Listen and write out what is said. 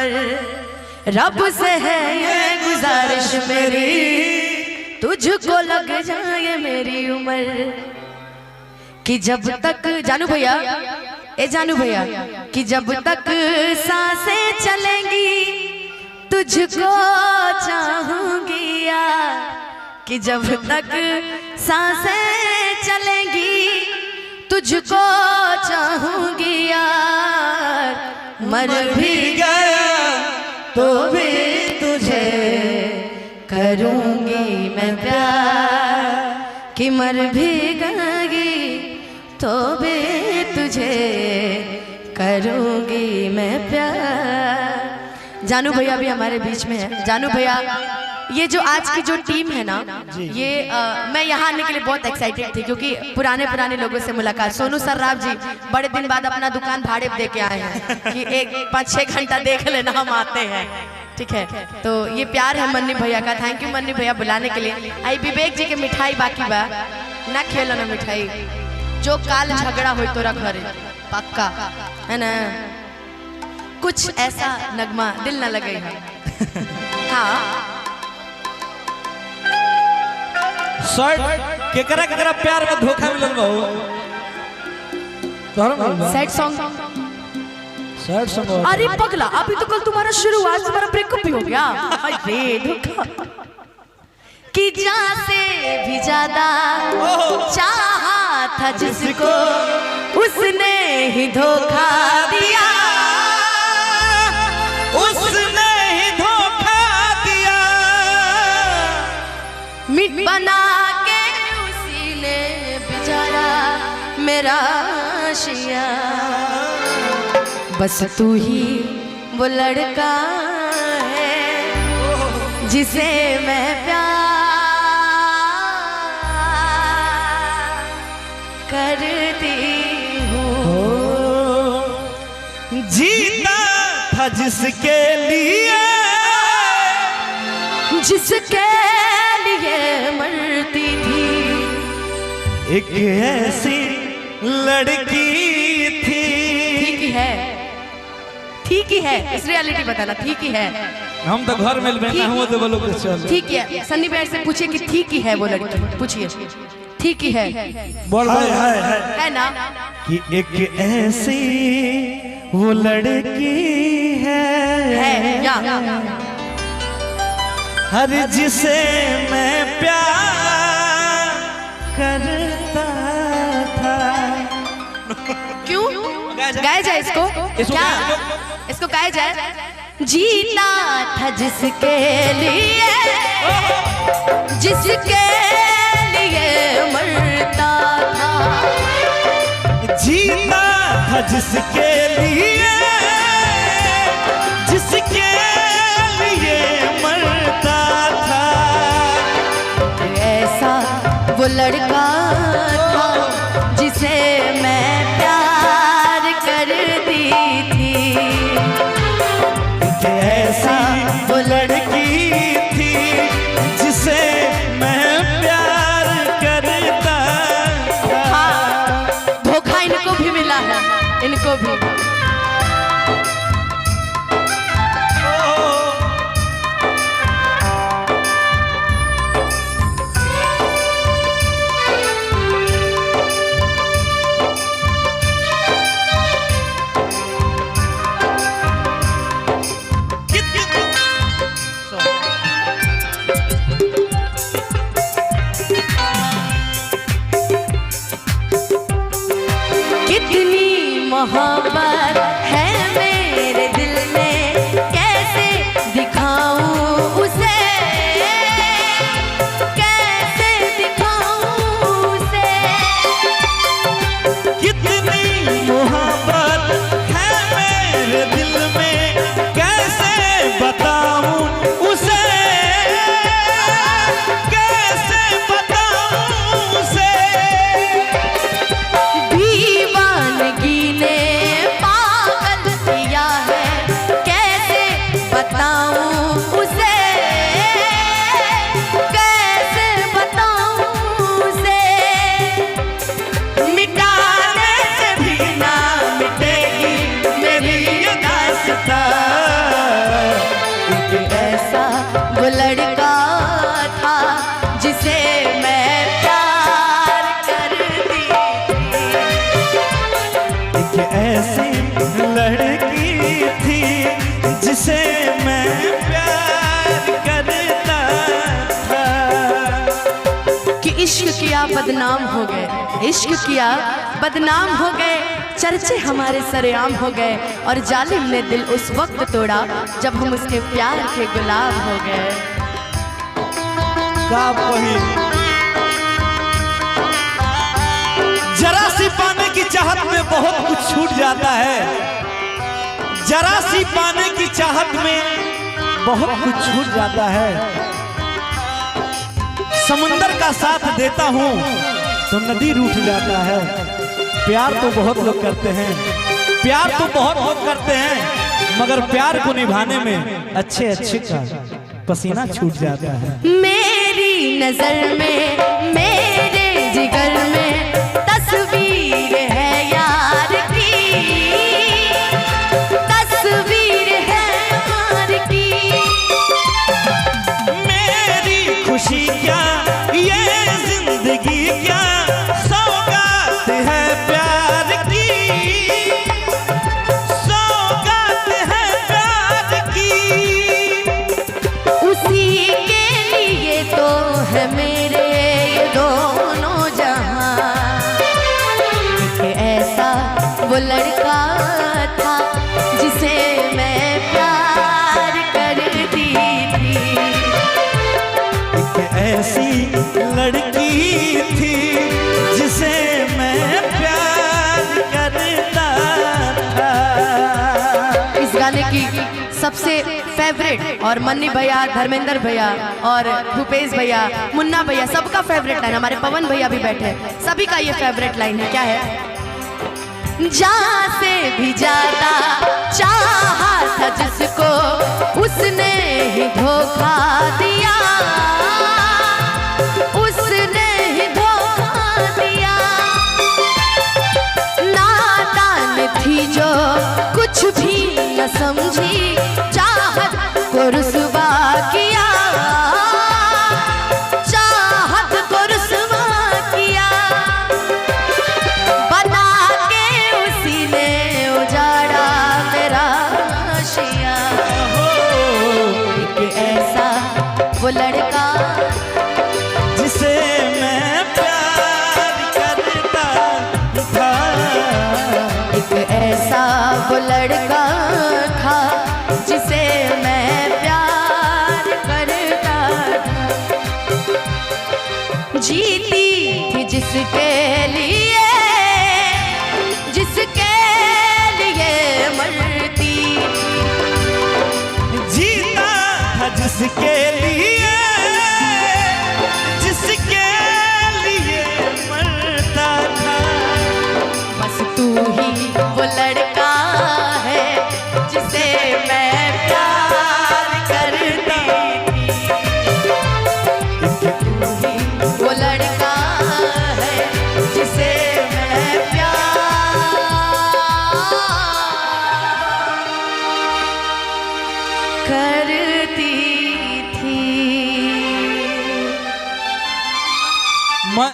पर रब से है ये गुजारिश मेरी, तुझको लग जाए मेरी उम्र कि जब तक जानू भैया, ए जानू भैया, कि जब तक सांसें चलेंगी तुझको चाहूंगी यार, कि जब तक सांसें चलेंगी तुझको चाहूंगी यार, मर भी गया तो भी तुझे करूंगी मैं प्यार, कि मर भी गई तो भी तुझे करूंगी मैं प्यार। जानू भैया भी हमारे बीच में है। जानू भैया, ये जो आज की जो टीम है ना, ये मैं यहाँ आने के लिए बहुत एक्साइटेड थी क्योंकि पुराने लोगों से मुलाकात। सोनू सर्राफ जी बड़े दिन बाद अपना दुकान भाड़े पे दे के आए हैं कि 5-6 घंटा देख लेना, हम आते हैं, ठीक है। तो ये प्यार है मन्नी भैया का। थैंक यू मन्नी भैया बुलाने के लिए। आई विवेक जी के मिठाई बाकी बा ना, खेलो ना मिठाई, जो काल झगड़ा हो तो रख घरे पक्का है ना, कुछ ऐसा नगमा दिल ना लगे। हाँ शर्ट केकरा केकरा प्यार में धोखा मिलल बा तोहरा सैड सॉन्ग। Shirt song. अरे पगला, अभी तो कल तुम्हारा शुरू, आज तुम्हारा ब्रेकअप भी हो गया। अरे धोखा कि जान से भी ज्यादा चाहा था जिसको, उसने ही धोखा दिया, उसने ही धोखा दिया, मिट बना के उसी ने बेचारा मेरा आशिया। बस तू ही वो लड़का है जिसे मैं प्यार करती हूँ, जीता था जिसके लिए, जिसके लिए मरती थी, एक ऐसी लड़की थी। ठीक ही है, ठीक ही है, इस रियलिटी बताना ठीक ही है। हम तो घर में बैठा हूँ तो बोलो कुछ चल। ठीक है, सन्नी भाई से पूछिए कि ठीक ही है वो लड़की, पूछिए ठीक ही है। बोल है ना कि एक ऐसी वो लड़की है या हर जिसे मैं प्यार करता था। क्यों गाया जाए इसको? क्या इसको गाया जाए? जीता था जिसके लिए, जिसके लिए मरता था, जीता था जिसके लिए, जिसके लिए मरता था, ऐसा वो लड़का था जिसे मैं प्यार करती थी, ऐसा वो लड़की थी जिसे मैं प्यार करता था। हाँ, धोखा इनको भी मिला है, इनको भी। एक ऐसा वो लड़का था जिसे मैं प्यार करती थी। एक ऐसी लड़की थी जिसे मैं प्यार करता था। कि इश्क किया बदनाम हो गए, इश्क किया बदनाम हो गए, चर्चे हमारे सरेआम हो गए, और जालिम ने दिल उस वक्त तोड़ा जब हम उसके प्यार के गुलाब हो गए। जरा सी पाने की चाहत में बहुत कुछ छूट जाता है, जरा सी पाने की चाहत में बहुत कुछ छूट जाता है। समंदर का साथ देता हूँ तो नदी रूठ जाता है। प्यार तो बहुत लोग करते हैं, प्यार तो बहुत लोग करते हैं, मगर प्यार को निभाने में अच्छे अच्छे का पसीना छूट जाता है। मेरी नजर में मेरे जिगर में तस्वीर है यार की, तस्वीर है यार की। मेरी खुशी क्या ये जिंदगी क्या सौगात है प्यार की, सौगात है प्यार की। उसी के लिए तो है मेरे ये दोनों जहां। एक ऐसा वो लड़का था जिसे मैं प्यार करती थी। एक ऐसी लड़की थी जिसे मैं प्यार करता था। इस गाने की सबसे फेवरेट, और मन्नी भैया, धर्मेंद्र भैया और भूपेश भैया, मुन्ना भैया, सबका फेवरेट लाइन, हमारे पवन भैया भी बैठे हैं, सभी का ये फेवरेट लाइन है। क्या है? जहाँ से भी ज्यादा चाहा था जिसको उसने ही धोखा दिया, उसने ही धोखा दिया। नादान थी जो कुछ भी न समझी, चाहत को रुसवा किया, चाहत को रुसवा किया। बना के उसी ने उजाड़ा मेरा आशिया। एक ऐसा वो लड़का जिसे मैं प्यार करता था। एक ऐसा वो लड़का था जिसे मैं प्यार करता था। जीती थी जिसके